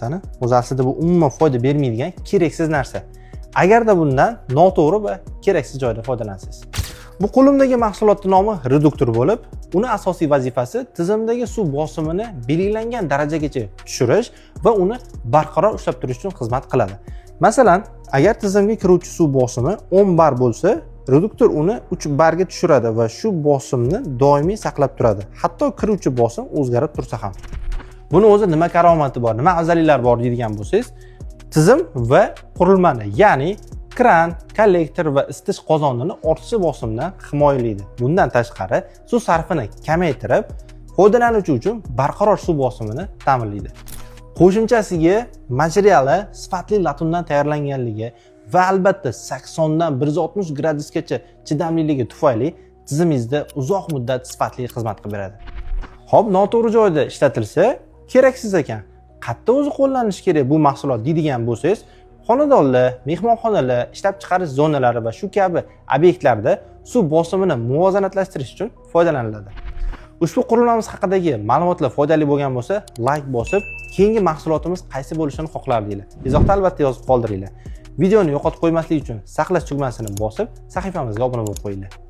narsani. O'zi aslida bu umuman foyda bermaydigan, keraksiz narsa. Agarda bundan noto'g'ri va keraksiz joyda foydalansangiz. Bu qo'limdagi mahsulotning nomi reduktor bo'lib, uni asosiy vazifasi tizimdagi suv bosimini belgilangan darajagacha tushirish va uni barqaror ushlab turish uchun xizmat qiladi. Masalan, agar tizimga kiruvchi suv bosimi 10 bar bo'lsa, reduktor uni 3 barga tushiradi va shu bosimni doimiy saqlab turadi. Hatto kiruvchi bosim o'zgarib tursa ham. Buni o'zi nima karomati bor, nima afzalliklari bor deydigan bo'lsangiz, tizim va qurilmani, ya'ni kran, kollektor va isitish qozonini ortiqcha bosimdan himoyalaydi. Bundan tashqari, suv sarfini kamaytirib, foydalanuvchi uchun barqaror suv bosimini ta'minlaydi. Qo'shimchasiga materiali sifatli latundan tayyorlanganligi va albatta 80 dan 160 gradusgacha chidamliligi tufayli tizimingizda uzoq muddat sifatli xizmat qilib beradi. Xo'p, noto'g'ri joyda ishlatilsa, keraksiz ekan. Qayerda o'zi qo'llanish kerak bu mahsulot deydigan bo'lsangiz, xonadonlar, mehmonxonalar, ishlab chiqarish zonalari va shu kabi obyektlarda suv bosimini muvozanatlashtirish uchun foydalaniladi. Ushbu qurilmamiz haqidagi ma'lumotlar foydali bo'lgan bo'lsa, like bosib, keyingi mahsulotimiz qaysi bo'lishini xohlardinglar. Izohda albatta yozib qoldiringlar. Videoni yo'qotib qo'ymaslik uchun saqlash tugmasini bosib, sahifamizga obuna bo'lib qo'yinglar.